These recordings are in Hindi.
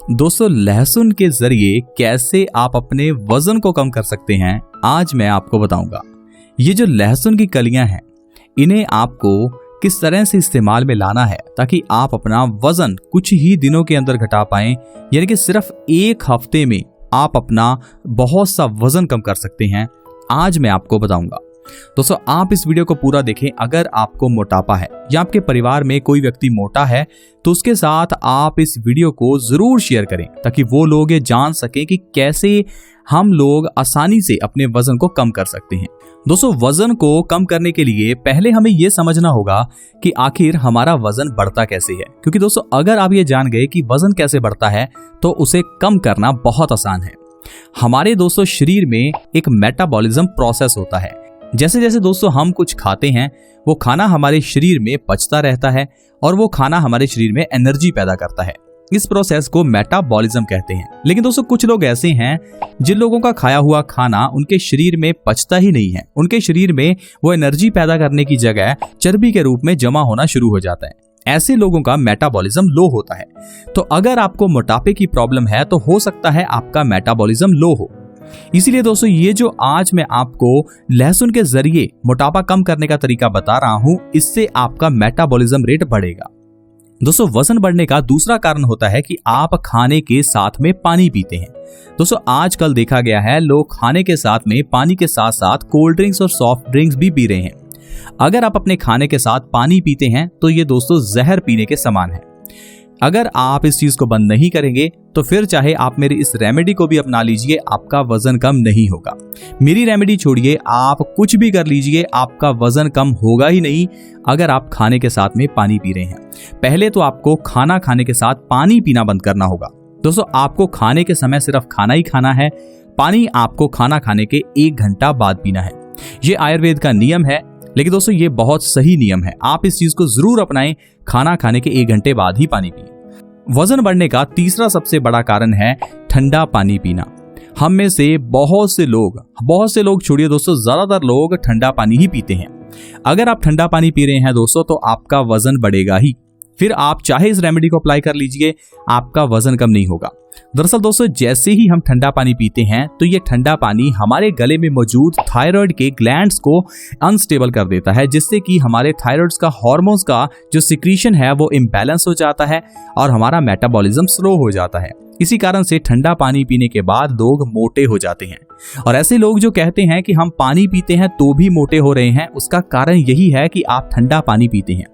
दोस्तों, लहसुन के जरिए कैसे आप अपने वजन को कम कर सकते हैं, आज मैं आपको बताऊंगा। ये जो लहसुन की कलियां हैं, इन्हें आपको किस तरह से इस्तेमाल में लाना है ताकि आप अपना वजन कुछ ही दिनों के अंदर घटा पाएं, यानी कि सिर्फ 1 हफ्ते में आप अपना बहुत सा वजन कम कर सकते हैं। आज मैं आपको बताऊंगा। दोस्तों, आप इस वीडियो को पूरा देखें। अगर आपको मोटापा है या आपके परिवार में कोई व्यक्ति मोटा है तो उसके साथ आप इस वीडियो को जरूर शेयर करें ताकि वो लोग ये जान सकें कि कैसे हम लोग आसानी से अपने वजन को कम कर सकते हैं। दोस्तों, वजन को कम करने के लिए पहले हमें यह समझना होगा कि आखिर हमारा वजन बढ़ता कैसे है, क्योंकि दोस्तों अगर आप ये जान गए कि वजन कैसे बढ़ता है तो उसे कम करना बहुत आसान है। हमारे दोस्तों शरीर में एक मेटाबॉलिज्म प्रोसेस होता है। जैसे जैसे दोस्तों हम कुछ खाते हैं, वो खाना हमारे शरीर में पचता रहता है और वो खाना हमारे शरीर में एनर्जी पैदा करता है। इस प्रोसेस को मेटाबॉलिज्म कहते हैं। लेकिन दोस्तों कुछ लोग ऐसे हैं जिन लोगों का खाया हुआ खाना उनके शरीर में पचता ही नहीं है। उनके शरीर में वो एनर्जी पैदा करने की जगह चर्बी के रूप में जमा होना शुरू हो जाता है। ऐसे लोगों का मेटाबॉलिज्म लो होता है। तो अगर आपको मोटापे की प्रॉब्लम है तो हो सकता है आपका मेटाबॉलिज्म लो हो। इसीलिए दोस्तों ये जो आज मैं आपको लहसुन के जरिए मोटापा कम करने का तरीका बता रहा हूं, इससे आपका मेटाबॉलिज्म रेट बढ़ेगा। दोस्तों, वजन बढ़ने का दूसरा कारण होता है कि आप खाने के साथ में पानी पीते हैं। दोस्तों, आजकल देखा गया है लोग खाने के साथ में पानी के साथ साथ कोल्ड ड्रिंक्स और सॉफ्ट ड्रिंक्स भी पी रहे हैं। अगर आप अपने खाने के साथ पानी पीते हैं तो ये दोस्तों जहर पीने के समान है। अगर आप इस चीज को बंद नहीं करेंगे तो फिर चाहे आप मेरी इस रेमेडी को भी अपना लीजिए, आपका वजन कम नहीं होगा। मेरी रेमेडी छोड़िए, आप कुछ भी कर लीजिए, आपका वजन कम होगा ही नहीं अगर आप खाने के साथ में पानी पी रहे हैं। पहले तो आपको खाना खाने के साथ पानी पीना बंद करना होगा। दोस्तों, आपको खाने के समय सिर्फ खाना ही खाना है। पानी आपको खाना खाने के 1 घंटा बाद पीना है। ये आयुर्वेद का नियम है, लेकिन दोस्तों ये बहुत सही नियम है। आप इस चीज को जरूर अपनाएं। खाना खाने के 1 घंटे बाद ही पानी पिए। वजन बढ़ने का तीसरा सबसे बड़ा कारण है ठंडा पानी पीना। हम में से बहुत से लोग छोड़िए दोस्तों, ज्यादातर लोग ठंडा पानी ही पीते हैं। अगर आप ठंडा पानी पी रहे हैं दोस्तों तो आपका वजन बढ़ेगा ही। फिर आप चाहे इस रेमेडी को अप्लाई कर लीजिए, आपका वजन कम नहीं होगा। दरअसल दोस्तों जैसे ही हम ठंडा पानी पीते हैं तो ये ठंडा पानी हमारे गले में मौजूद थायराइड के ग्लैंड्स को अनस्टेबल कर देता है, जिससे कि हमारे थायराइड्स का हार्मोन्स का जो सिक्रीशन है वो इम्बैलेंस हो जाता है और हमारा मेटाबॉलिज्म स्लो हो जाता है। इसी कारण से ठंडा पानी पीने के बाद लोग मोटे हो जाते हैं। और ऐसे लोग जो कहते हैं कि हम पानी पीते हैं तो भी मोटे हो रहे हैं, उसका कारण यही है कि आप ठंडा पानी पीते हैं।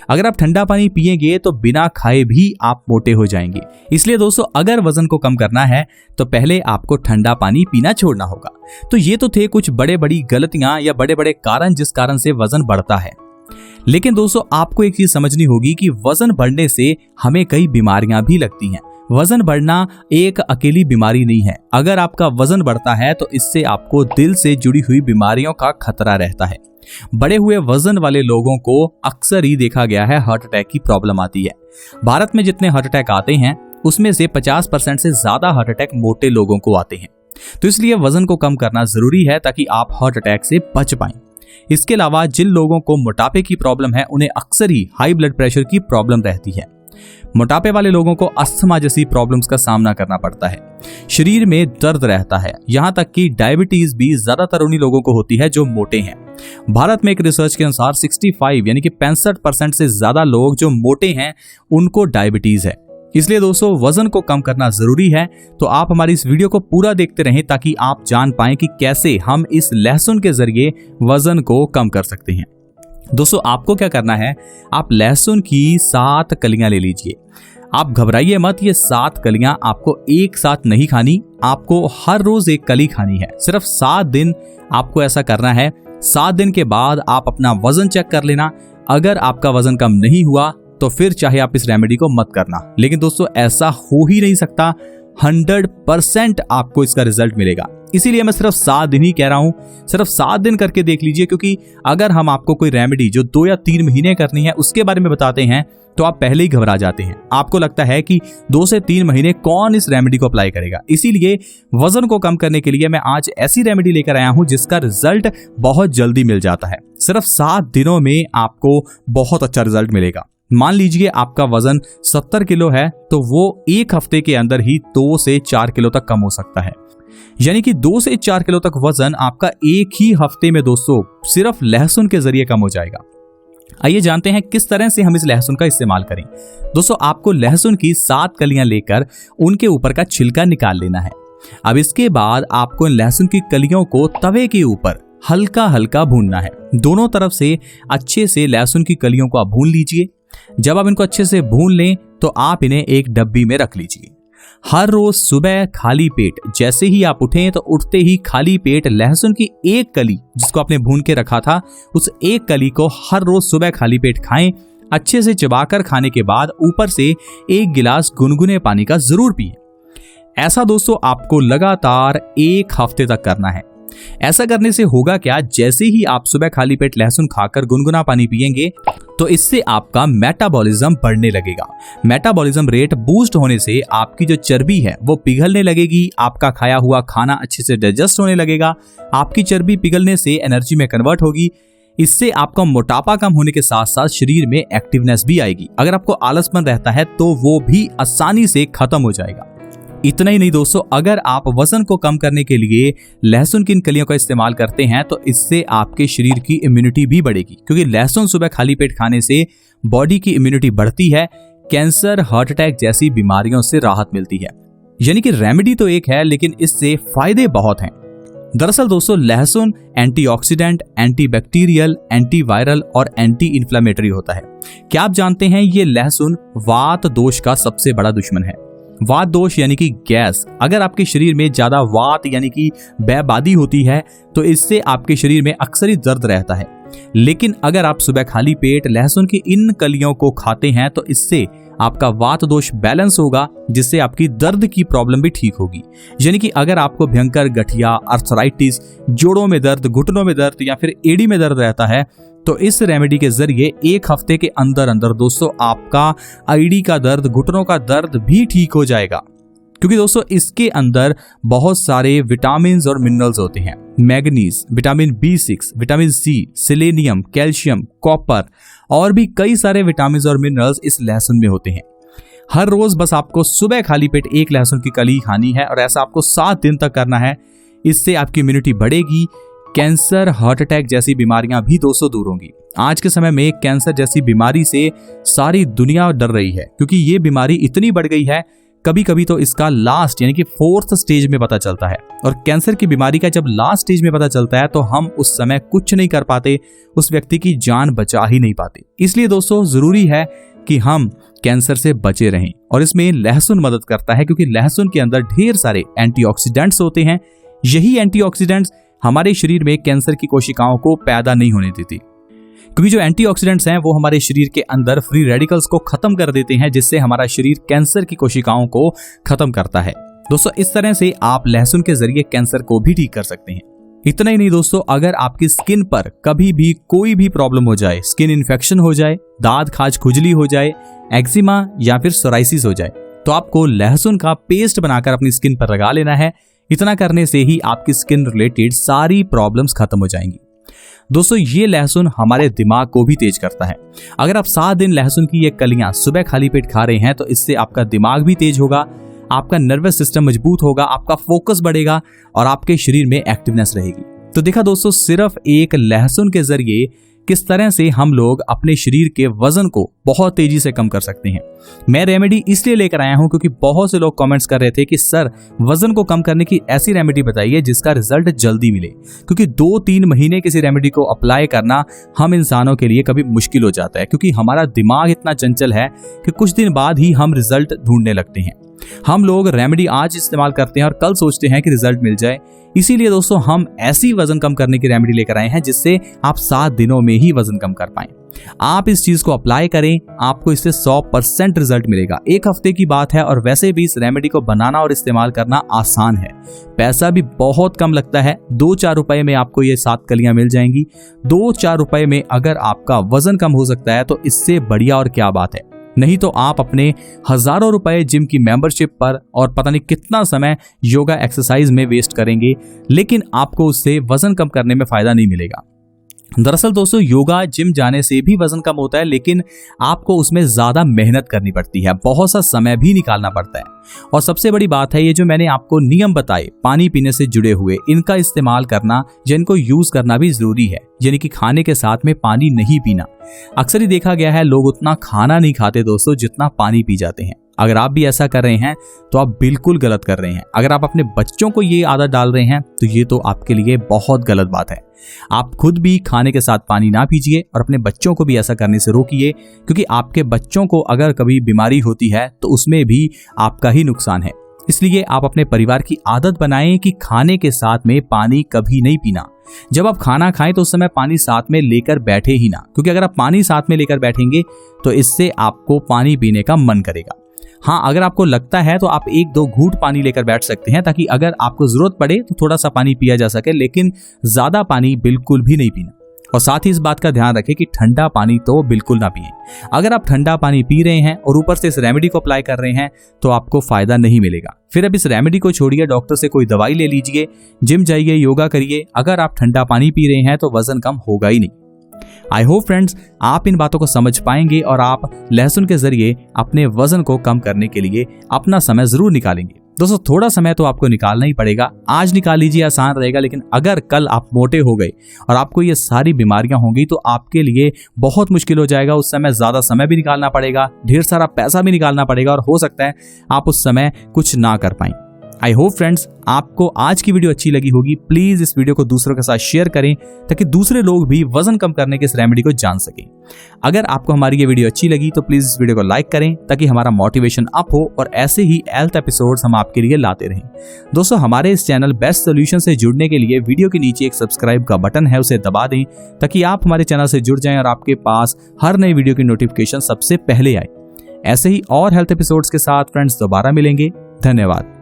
अगर आप ठंडा पानी पिएंगे तो बिना खाए भी आप मोटे हो जाएंगे। इसलिए दोस्तों अगर वजन को कम करना है तो पहले आपको ठंडा पानी पीना छोड़ना होगा। तो ये तो थे कुछ बड़ी गलतियां या बड़े कारण जिस कारण से वजन बढ़ता है। लेकिन दोस्तों आपको एक चीज समझनी होगी कि वजन बढ़ने से हमें कई बीमारियां भी लगती हैं। वजन बढ़ना एक अकेली बीमारी नहीं है। अगर आपका वजन बढ़ता है तो इससे आपको दिल से जुड़ी हुई बीमारियों का खतरा रहता है। बढ़े हुए वजन वाले लोगों को अक्सर ही देखा गया है हार्ट अटैक की प्रॉब्लम आती है। भारत में जितने हार्ट अटैक आते हैं उसमें से 50% से ज्यादा हार्ट अटैक मोटे लोगों को आते हैं। तो इसलिए वजन को कम करना जरूरी है ताकि आप हार्ट अटैक से बच पाएं। इसके अलावा जिन लोगों को मोटापे की प्रॉब्लम है उन्हें अक्सर ही हाई ब्लड प्रेशर की प्रॉब्लम रहती है। मोटापे वाले लोगों को अस्थमा जैसी प्रॉब्लम्स का सामना करना पड़ता है। शरीर में दर्द रहता है। यहाँ तक कि डायबिटीज भी ज्यादातर उन्हीं लोगों को होती है जो मोटे हैं। भारत में एक रिसर्च के अनुसार 65 यानी कि 65% से ज्यादा लोग जो मोटे हैं उनको डायबिटीज है। इसलिए दोस्तों वजन को कम करना जरूरी है। तो आप हमारी इस वीडियो को पूरा देखते रहें ताकि आप जान पाएं कि कैसे हम इस लहसुन के जरिए वजन को कम कर सकते हैं। दोस्तों आपको क्या करना है, आप लहसुन की 7 कलियां ले लीजिए। आप घबराइए मत, ये 7 कलियां आपको एक साथ नहीं खानी, आपको हर रोज एक कली खानी है। सिर्फ 7 दिन आपको ऐसा करना है। 7 दिन के बाद आप अपना वजन चेक कर लेना। अगर आपका वजन कम नहीं हुआ तो फिर चाहे आप इस रेमेडी को मत करना। लेकिन दोस्तों ऐसा हो ही नहीं सकता। 100% आपको इसका रिजल्ट मिलेगा। इसीलिए मैं सिर्फ 7 दिन ही कह रहा हूं। सिर्फ 7 दिन करके देख लीजिए, क्योंकि अगर हम आपको कोई रेमेडी जो 2 या 3 महीने करनी है उसके बारे में बताते हैं तो आप पहले ही घबरा जाते हैं। आपको लगता है कि 2 से 3 महीने कौन इस रेमेडी को अप्लाई करेगा। इसीलिए वजन को कम करने के लिए मैं आज ऐसी रेमेडी लेकर आया हूं जिसका रिजल्ट बहुत जल्दी मिल जाता है। सिर्फ 7 दिनों में आपको बहुत अच्छा रिजल्ट मिलेगा। मान लीजिए आपका वजन 70 किलो है तो वो एक हफ्ते के अंदर ही 2 से 4 किलो तक कम हो सकता है। यानी कि 2 से 4 किलो तक वजन आपका एक ही हफ्ते में दोस्तों सिर्फ लहसुन के जरिए कम हो जाएगा। आइए जानते हैं किस तरह से हम इस लहसुन का इस्तेमाल करें। दोस्तों आपको लहसुन की 7 कलियां लेकर उनके ऊपर का छिलका निकाल लेना है। अब इसके बाद आपको इन लहसुन की कलियों को तवे के ऊपर हल्का हल्का भूनना है। दोनों तरफ से अच्छे से लहसुन की कलियों को आप भून लीजिए। जब आप इनको अच्छे से भून लें तो आप इन्हें एक डब्बी में रख लीजिए। हर रोज सुबह खाली पेट जैसे ही आप उठें तो उठते ही खाली पेट लहसुन की एक कली जिसको आपने भून के रखा था उस एक कली को हर रोज सुबह खाली पेट खाएं। अच्छे से चबाकर खाने के बाद ऊपर से 1 गिलास गुनगुने पानी का जरूर पिएं। ऐसा दोस्तों आपको लगातार 1 हफ्ते तक करना है। ऐसा करने से होगा क्या, जैसे ही आप सुबह खाली पेट लहसुन खाकर गुनगुना पानी पिएंगे तो इससे आपका मेटाबॉलिज्म बढ़ने लगेगा। मेटाबॉलिज्म रेट बूस्ट होने से आपकी जो चर्बी है वो पिघलने लगेगी। आपका खाया हुआ खाना अच्छे से डाइजेस्ट होने लगेगा। आपकी चर्बी पिघलने से एनर्जी में कन्वर्ट होगी। इससे आपका मोटापा कम होने के साथ साथ शरीर में एक्टिवनेस भी आएगी। अगर आपको आलसपन रहता है तो वो भी आसानी से खत्म हो जाएगा। इतना ही नहीं दोस्तों, अगर आप वजन को कम करने के लिए लहसुन की इन कलियों का इस्तेमाल करते हैं तो इससे आपके शरीर की इम्यूनिटी भी बढ़ेगी, क्योंकि लहसुन सुबह खाली पेट खाने से बॉडी की इम्यूनिटी बढ़ती है। कैंसर, हार्ट अटैक जैसी बीमारियों से राहत मिलती है। यानी कि रेमेडी तो एक है लेकिन इससे फायदे बहुत हैं। दरअसल दोस्तों लहसुन एंटीऑक्सीडेंट, एंटीबैक्टीरियल, एंटीवायरल और एंटी इन्फ्लेमेटरी होता है। क्या आप जानते हैं ये लहसुन वात दोष का सबसे बड़ा दुश्मन है। वात दोष यानी कि गैस। अगर आपके शरीर में ज्यादा वात यानी कि बैबादी होती है तो इससे आपके शरीर में अक्सर ही दर्द रहता है। लेकिन अगर आप सुबह खाली पेट लहसुन की इन कलियों को खाते हैं तो इससे आपका वात दोष बैलेंस होगा, जिससे आपकी दर्द की प्रॉब्लम भी ठीक होगी। यानी कि अगर आपको भयंकर गठिया, अर्थराइटिस, जोड़ों में दर्द, घुटनों में दर्द या फिर एड़ी में दर्द रहता है तो इस रेमेडी के जरिए 1 हफ्ते के अंदर अंदर दोस्तों आपका आईडी का दर्द, घुटनों का दर्द भी ठीक हो जाएगा। क्योंकि दोस्तों इसके अंदर बहुत सारे विटामिन और मिनरल्स होते हैं। Manganese, vitamin B6, vitamin C, selenium, calcium, copper और भी कई सारे विटामिन और मिनरल्स इस लहसुन में होते हैं। हर रोज बस आपको सुबह खाली पेट 1 लहसुन की कली खानी है और ऐसा आपको 7 दिन तक करना है। इससे आपकी इम्यूनिटी बढ़ेगी। कैंसर, हार्ट अटैक जैसी बीमारियां भी दोस्तों दूर होंगी। आज के समय में कैंसर जैसी बीमारी से सारी दुनिया डर रही है, क्योंकि ये बीमारी इतनी बढ़ गई है। कभी कभी तो इसका लास्ट यानी कि 4th स्टेज में पता चलता है। और कैंसर की बीमारी का जब लास्ट स्टेज में पता चलता है तो हम उस समय कुछ नहीं कर पाते, उस व्यक्ति की जान बचा ही नहीं पाते। इसलिए दोस्तों जरूरी है कि हम कैंसर से बचे रहें और इसमें लहसुन मदद करता है, क्योंकि लहसुन के अंदर ढेर सारे एंटीऑक्सीडेंट्स होते हैं। यही एंटीऑक्सीडेंट्स हमारे शरीर में कैंसर की कोशिकाओं को पैदा नहीं होने देती, क्योंकि जो एंटीऑक्सीडेंट्स हैं वो हमारे शरीर के अंदर फ्री रेडिकल्स को खत्म कर देते हैं, जिससे हमारा शरीर कैंसर की कोशिकाओं को खत्म करता है। दोस्तों इस तरह से आप लहसुन के जरिए कैंसर को भी ठीक कर सकते हैं। इतना ही नहीं दोस्तों, अगर आपकी स्किन पर कभी भी कोई भी प्रॉब्लम हो जाए, स्किन इन्फेक्शन हो जाए, दाद खाज खुजली हो जाए, एक्जिमा या फिर सोराइसिस हो जाए, तो आपको लहसुन का पेस्ट बनाकर अपनी स्किन पर लगा लेना है। इतना करने से ही आपकी स्किन रिलेटेड सारी प्रॉब्लम्स खत्म हो जाएंगी। दोस्तों ये लहसुन हमारे दिमाग को भी तेज करता है। अगर आप 7 दिन लहसुन की ये कलियां सुबह खाली पेट खा रहे हैं तो इससे आपका दिमाग भी तेज होगा, आपका नर्वस सिस्टम मजबूत होगा, आपका फोकस बढ़ेगा और आपके शरीर में एक्टिवनेस रहेगी। तो देखा दोस्तों, सिर्फ एक लहसुन के जरिए किस तरह से हम लोग अपने शरीर के वजन को बहुत तेजी से कम कर सकते हैं। मैं रेमेडी इसलिए लेकर आया हूं क्योंकि बहुत से लोग कमेंट्स कर रहे थे कि सर वजन को कम करने की ऐसी रेमेडी बताइए जिसका रिजल्ट जल्दी मिले, क्योंकि 2-3 महीने किसी रेमेडी को अप्लाई करना हम इंसानों के लिए कभी मुश्किल हो जाता है, क्योंकि हमारा दिमाग इतना चंचल है कि कुछ दिन बाद ही हम रिजल्ट ढूंढने लगते हैं। हम लोग रेमेडी आज इस्तेमाल करते हैं और कल सोचते हैं कि रिजल्ट मिल जाए। इसीलिए दोस्तों हम ऐसी वजन कम करने की रेमेडी लेकर आए हैं जिससे आप 7 दिनों में ही वजन कम कर पाएं। आप इस चीज को अप्लाई करें, आपको इससे 100% रिजल्ट मिलेगा। 1 हफ्ते की बात है और वैसे भी इस रेमेडी को बनाना और इस्तेमाल करना आसान है। पैसा भी बहुत कम लगता है। 2-4 रुपए में आपको ये 7 कलियां मिल जाएंगी। 2-4 रुपए में अगर आपका वजन कम हो सकता है तो इससे बढ़िया और क्या बात है। नहीं तो आप अपने हजारों रुपए जिम की मेंबरशिप पर और पता नहीं कितना समय योगा एक्सरसाइज में वेस्ट करेंगे, लेकिन आपको उससे वजन कम करने में फायदा नहीं मिलेगा। दरअसल दोस्तों योगा जिम जाने से भी वजन कम होता है, लेकिन आपको उसमें ज्यादा मेहनत करनी पड़ती है, बहुत सा समय भी निकालना पड़ता है। और सबसे बड़ी बात है, ये जो मैंने आपको नियम बताए पानी पीने से जुड़े हुए, इनका इस्तेमाल करना या इनको यूज करना भी जरूरी है। यानी कि खाने के साथ में पानी नहीं पीना। अक्सर ही देखा गया है लोग उतना खाना नहीं खाते दोस्तों जितना पानी पी जाते हैं। अगर आप भी ऐसा कर रहे हैं तो आप बिल्कुल गलत कर रहे हैं। अगर आप अपने बच्चों को ये आदत डाल रहे हैं तो ये तो आपके लिए बहुत गलत बात है। आप खुद भी खाने के साथ पानी ना पीजिए और अपने बच्चों को भी ऐसा करने से रोकिए, क्योंकि आपके बच्चों को अगर कभी बीमारी होती है तो उसमें भी आपका ही नुकसान है। इसलिए आप अपने परिवार की आदत बनाएं कि खाने के साथ में पानी कभी नहीं पीना। जब आप खाना खाएं तो उस समय पानी साथ में लेकर बैठे ही ना, क्योंकि अगर आप पानी साथ में लेकर बैठेंगे तो इससे आपको पानी पीने का मन करेगा। हाँ, अगर आपको लगता है तो आप 1-2 घूंट पानी लेकर बैठ सकते हैं, ताकि अगर आपको जरूरत पड़े तो थोड़ा सा पानी पिया जा सके, लेकिन ज्यादा पानी बिल्कुल भी नहीं पीना। और साथ ही इस बात का ध्यान रखें कि ठंडा पानी तो बिल्कुल ना पिएं। अगर आप ठंडा पानी पी रहे हैं और ऊपर से इस रेमेडी को अप्लाई कर रहे हैं तो आपको फायदा नहीं मिलेगा। फिर अब इस रेमेडी को छोड़िए, डॉक्टर से कोई दवाई ले लीजिए, जिम जाइए, योगा करिए। अगर आप ठंडा पानी पी रहे हैं तो वजन कम होगा ही नहीं। आई होप फ्रेंड्स आप इन बातों को समझ पाएंगे और आप लहसुन के जरिए अपने वजन को कम करने के लिए अपना समय जरूर निकालेंगे। दोस्तों थोड़ा समय तो आपको निकालना ही पड़ेगा। आज निकाल लीजिए, आसान रहेगा, लेकिन अगर कल आप मोटे हो गए और आपको ये सारी बीमारियां होंगी तो आपके लिए बहुत मुश्किल हो जाएगा। उस समय ज्यादा समय भी निकालना पड़ेगा, ढेर सारा पैसा भी निकालना पड़ेगा और हो सकता है आप उस समय कुछ ना कर पाएं। आई होप फ्रेंड्स आपको आज की वीडियो अच्छी लगी होगी। प्लीज इस वीडियो को दूसरों के साथ शेयर करें ताकि दूसरे लोग भी वजन कम करने के इस रेमेडी को जान सकें। अगर आपको हमारी ये वीडियो अच्छी लगी तो प्लीज इस वीडियो को लाइक करें ताकि हमारा मोटिवेशन अप हो और ऐसे ही हेल्थ एपिसोड्स हम आपके लिए लाते रहें। दोस्तों हमारे इस चैनल बेस्ट सोल्यूशन से जुड़ने के लिए वीडियो के नीचे एक सब्सक्राइब का बटन है, उसे दबा दें ताकि आप हमारे चैनल से जुड़ जाएं और आपके पास हर नई वीडियो की नोटिफिकेशन सबसे पहले आए। ऐसे ही और हेल्थ एपिसोड्स के साथ फ्रेंड्स दोबारा मिलेंगे। धन्यवाद।